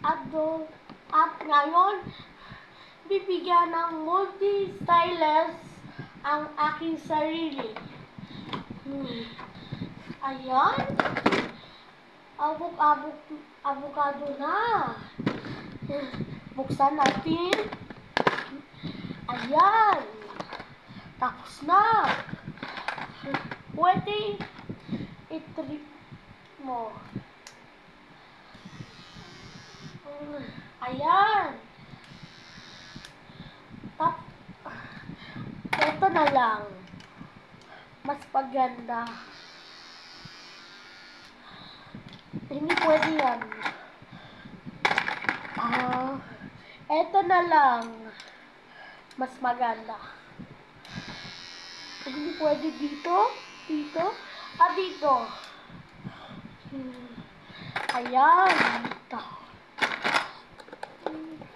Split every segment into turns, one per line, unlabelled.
At ngayon, bibigyan ng multi-stylus ang aking sarili. Ayan. Avocado na. Buksan natin. Ayan. Tapos na. Pwede i-trip mo. Ayan. Ito na lang. Mas paganda. Hindi pwede yan. Ito na lang. Mas maganda. Hindi pwede dito. Dito. Dito. Ayan. Dito.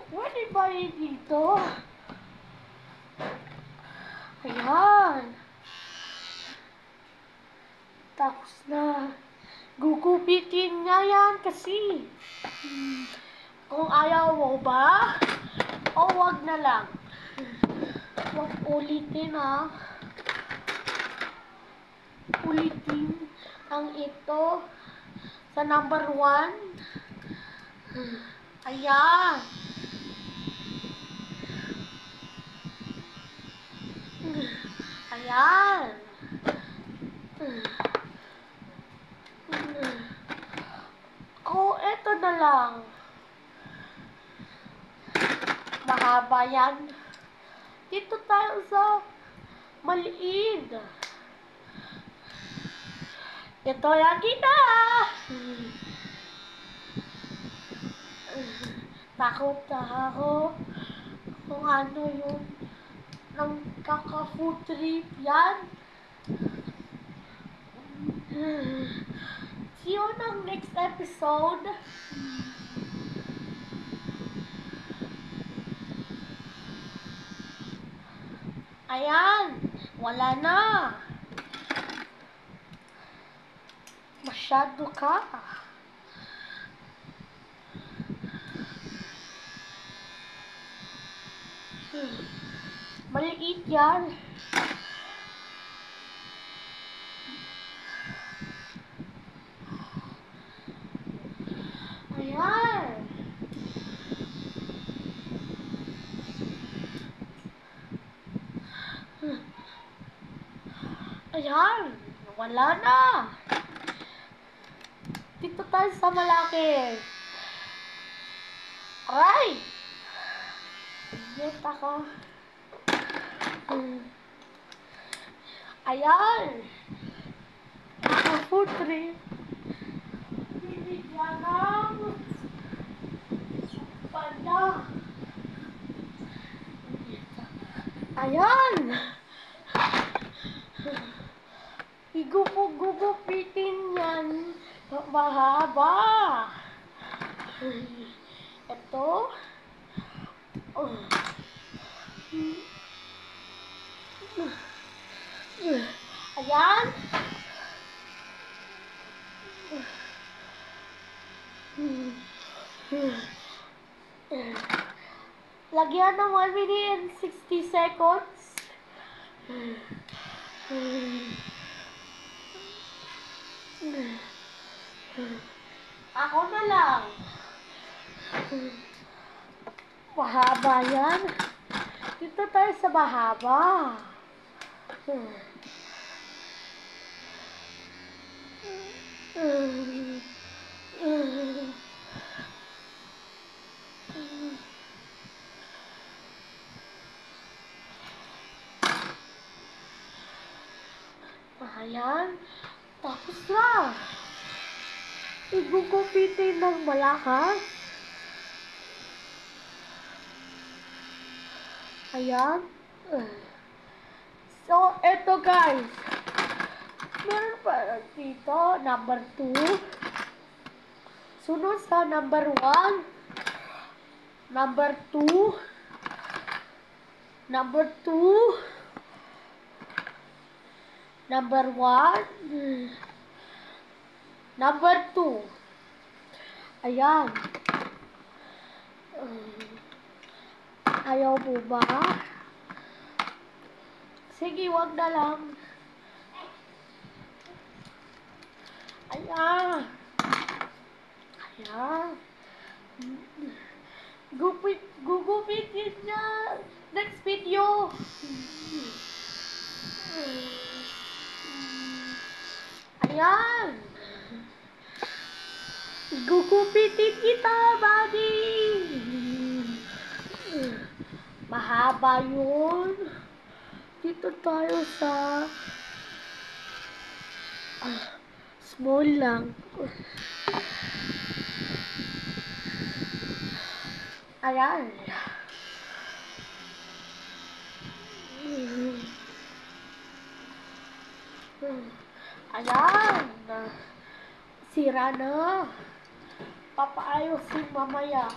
Pwede ba dito? Ayan. Tapos na. Gugupitin nga yan kasi. Kung ayaw mo ba, o wag na lang. Wag ulitin ha. Ulitin ang ito sa number 1. Ayan. Ayan. Ito na lang. Mahaba yan. Dito tayo sa maliit. Ito yan kita. Takot na ako kung ano yun. Nang kaka-food trip yan. See you on next episode. Ayan. Wala na. Masyado ka. Maliit yan. Ayan. Ayan. Wala na. Dito tayo sa malaki. Aray! Dito ka. Ayan. Food trip. Binigyan ng panda. Ayan. Igugupitin yan. Mahaba. Ito. Ayan. Lagyan ng 1 minute and 60 seconds. Ako na lang. Mahaba yan. Dito tayo sa mahaba. Ayan. Tapos na. Igugupitin ng malakas. Ayan. So, eto guys. Meron pa dito, number 2. Sunod sa number 1. Number 2. Number 2. Number 1. Number 2. Ayan. Ayaw mo ba? Sige, wag na lang. Ayan. Ayan. Gugupitin niya. Next video. Ayan. Gugupitin kita, buddy. Mahaba yun. Dito tayo sa small lang. Ayan. Ayan. Sira na. Papaayusin mamaya.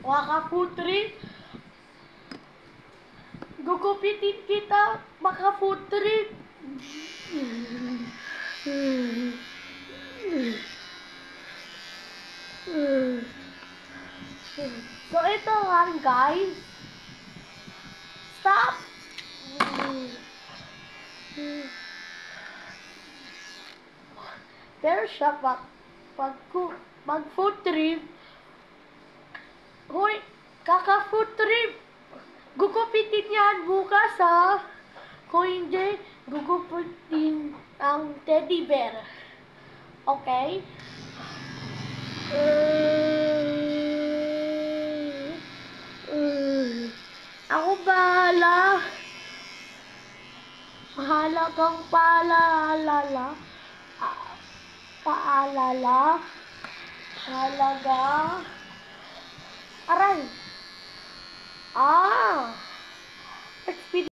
Makaputri. Gugupitin kita. Makaputri. So ito nga guys. Stop. Pero siya mag food trip. Hoy, kaka food trip. Gugupitin yan bukas ha. Kung hindi, gugupitin ang teddy bear. Okay? Ako bahala. Mahalagang paalala. Paalala. Halaga. Aray.